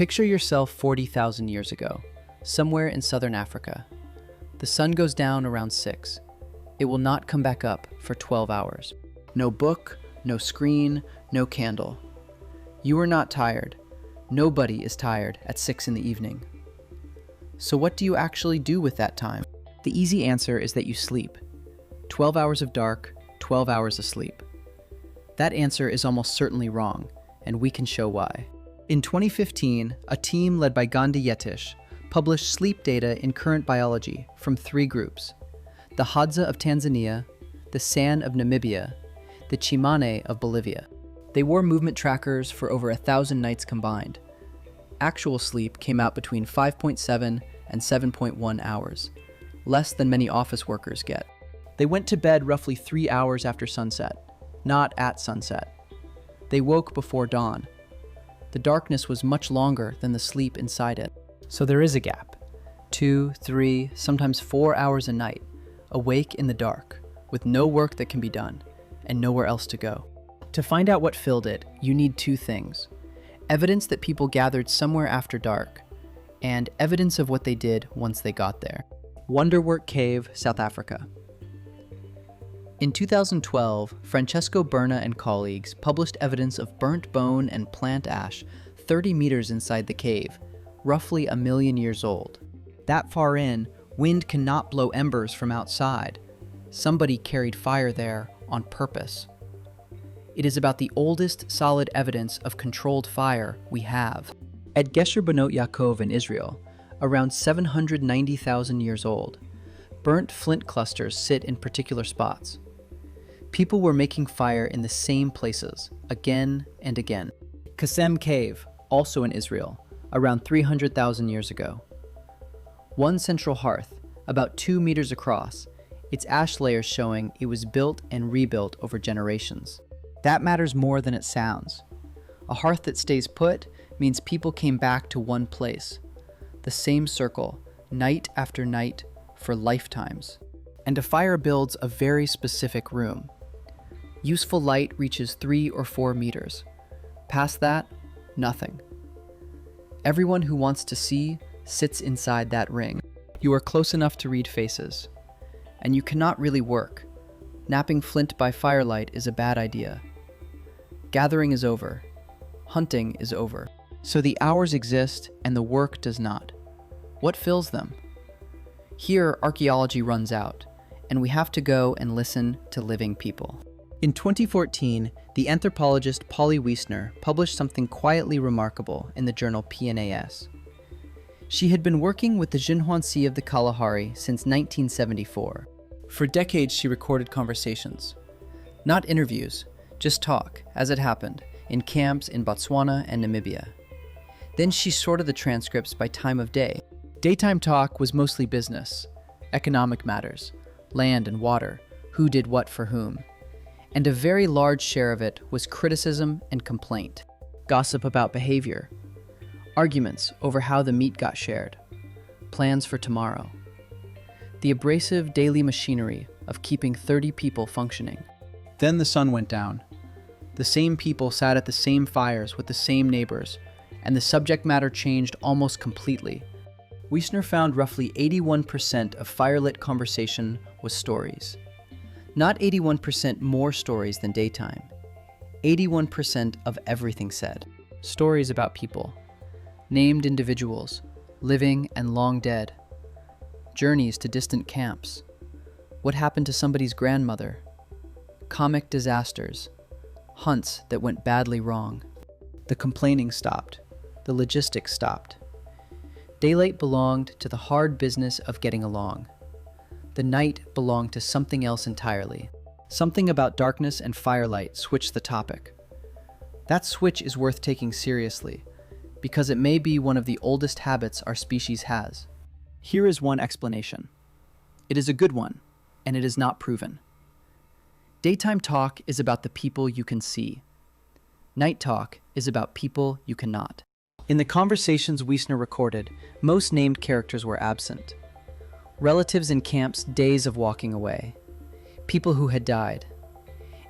Picture yourself 40,000 years ago, somewhere in southern Africa. The sun goes down around 6. It will not come back up for 12 hours. No book, no screen, no candle. You are not tired. Nobody is tired at 6 in the evening. So what do you actually do with that time? The easy answer is that you sleep. 12 hours of dark, 12 hours of sleep. That answer is almost certainly wrong, and we can show why. In 2015, a team led by Gandhi Yetish published sleep data in Current Biology from 3 groups: the Hadza of Tanzania, the San of Namibia, the Tsimane of Bolivia. They wore movement trackers for over 1,000 nights combined. Actual sleep came out between 5.7 and 7.1 hours, less than many office workers get. They went to bed roughly 3 hours after sunset, not at sunset. They woke before dawn. The darkness was much longer than the sleep inside it. So there is a gap. 2, 3, sometimes 4 hours a night, awake in the dark, with no work that can be done, and nowhere else to go. To find out what filled it, you need 2 things: evidence that people gathered somewhere after dark, and evidence of what they did once they got there. Wonderwerk Cave, South Africa. In 2012, Francesco Berna and colleagues published evidence of burnt bone and plant ash 30 meters inside the cave, roughly 1 million years old. That far in, wind cannot blow embers from outside. Somebody carried fire there on purpose. It is about the oldest solid evidence of controlled fire we have. At Gesher Benot Ya'aqov in Israel, around 790,000 years old, burnt flint clusters sit in particular spots. People were making fire in the same places, again and again. Qesem Cave, also in Israel, around 300,000 years ago. One central hearth, about 2 meters across, its ash layers showing it was built and rebuilt over generations. That matters more than it sounds. A hearth that stays put means people came back to one place, the same circle, night after night, for lifetimes. And a fire builds a very specific room. Useful light reaches 3 or 4 meters. Past that, nothing. Everyone who wants to see sits inside that ring. You are close enough to read faces. And you cannot really work. Napping flint by firelight is a bad idea. Gathering is over. Hunting is over. So the hours exist and the work does not. What fills them? Here, archaeology runs out, and we have to go and listen to living people. In 2014, the anthropologist Polly Wiesner published something quietly remarkable in the journal PNAS. She had been working with the Jinhuansi of the Kalahari since 1974. For decades, she recorded conversations. Not interviews, just talk, as it happened, in camps in Botswana and Namibia. Then she sorted the transcripts by time of day. Daytime talk was mostly business, economic matters, land and water, who did what for whom. And a very large share of it was criticism and complaint, gossip about behavior, arguments over how the meat got shared, plans for tomorrow. The abrasive daily machinery of keeping 30 people functioning. Then the sun went down. The same people sat at the same fires with the same neighbors, and the subject matter changed almost completely. Wiesner found roughly 81% of firelit conversation was stories. Not 81% more stories than daytime. 81% of everything said. Stories about people. Named individuals, living and long dead. Journeys to distant camps. What happened to somebody's grandmother? Comic disasters. Hunts that went badly wrong. The complaining stopped. The logistics stopped. Daylight belonged to the hard business of getting along. The night belonged to something else entirely. Something about darkness and firelight switched the topic. That switch is worth taking seriously, because it may be one of the oldest habits our species has. Here is one explanation. It is a good one, and it is not proven. Daytime talk is about the people you can see. Night talk is about people you cannot. In the conversations Wiesner recorded, most named characters were absent. Relatives in camps days of walking away. People who had died.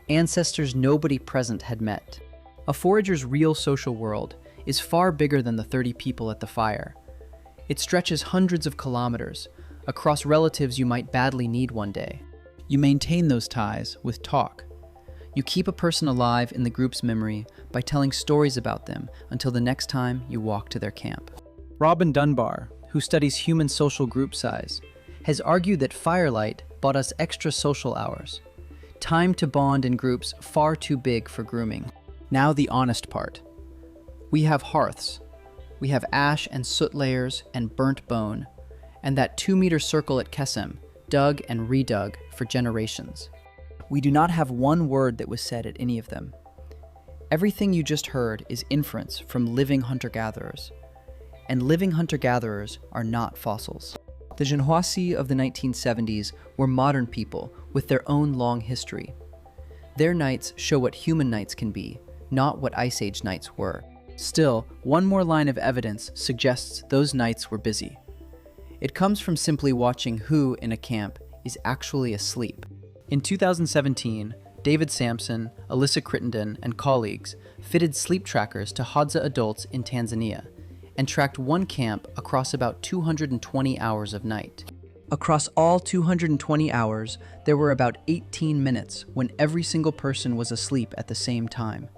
Ancestors nobody present had met. A forager's real social world is far bigger than the 30 people at the fire. It stretches hundreds of kilometers, across relatives you might badly need one day. You maintain those ties with talk. You keep a person alive in the group's memory by telling stories about them until the next time you walk to their camp. Robin Dunbar, who studies human social group size, has argued that firelight bought us extra social hours. Time to bond in groups far too big for grooming. Now the honest part. We have hearths. We have ash and soot layers and burnt bone, and that 2-meter circle at Qesem, dug and redug for generations. We do not have one word that was said at any of them. Everything you just heard is inference from living hunter-gatherers. And living hunter-gatherers are not fossils. The Jinhuasi of the 1970s were modern people with their own long history. Their nights show what human nights can be, not what Ice Age nights were. Still, one more line of evidence suggests those nights were busy. It comes from simply watching who in a camp is actually asleep. In 2017, David Sampson, Alyssa Crittenden, and colleagues fitted sleep trackers to Hadza adults in Tanzania and tracked one camp across about 220 hours of night. Across all 220 hours, there were about 18 minutes when every single person was asleep at the same time.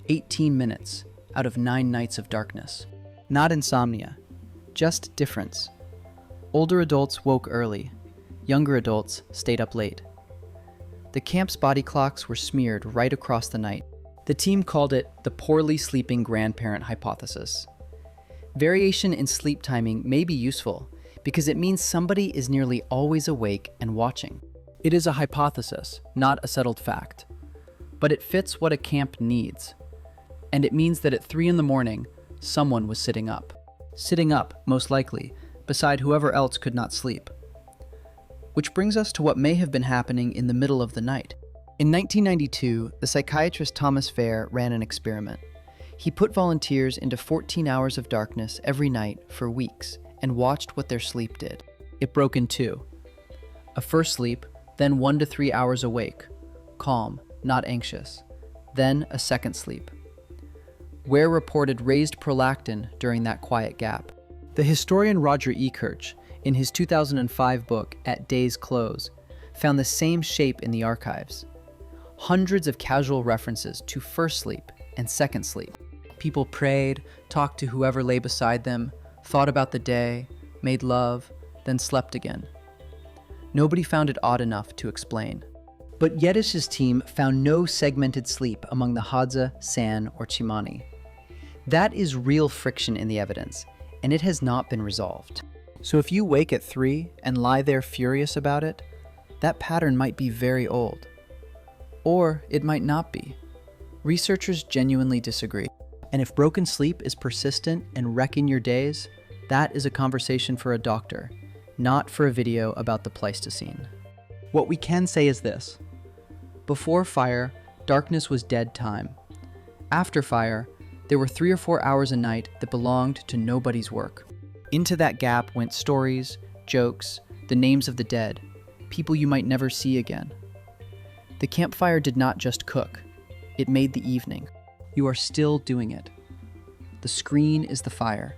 18 minutes out of 9 nights of darkness. Not insomnia, just difference. Older adults woke early, younger adults stayed up late. The camp's body clocks were smeared right across the night. The team called it the poorly sleeping grandparent hypothesis. Variation in sleep timing may be useful because it means somebody is nearly always awake and watching. It is a hypothesis, not a settled fact. But it fits what a camp needs. And it means that at 3 in the morning, someone was sitting up. Sitting up, most likely, beside whoever else could not sleep. Which brings us to what may have been happening in the middle of the night. In 1992, the psychiatrist Thomas Fair ran an experiment. He put volunteers into 14 hours of darkness every night for weeks and watched what their sleep did. It broke in two. A first sleep, then 1 to 3 hours awake, calm, not anxious. Then a second sleep. Ware reported raised prolactin during that quiet gap. The historian Roger E. Kirch, in his 2005 book, At Day's Close, found the same shape in the archives. Hundreds of casual references to first sleep and second sleep. People prayed, talked to whoever lay beside them, thought about the day, made love, then slept again. Nobody found it odd enough to explain. But Yetish's team found no segmented sleep among the Hadza, San, or Tsimane. That is real friction in the evidence, and it has not been resolved. So if you wake at 3 and lie there furious about it, that pattern might be very old. Or it might not be. Researchers genuinely disagree. And if broken sleep is persistent and wrecking your days, that is a conversation for a doctor, not for a video about the Pleistocene. What we can say is this. Before fire, darkness was dead time. After fire, there were 3 or 4 hours a night that belonged to nobody's work. Into that gap went stories, jokes, the names of the dead, people you might never see again. The campfire did not just cook, it made the evening. You are still doing it. The screen is the fire.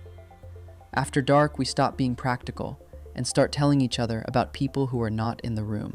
After dark, we stop being practical and start telling each other about people who are not in the room.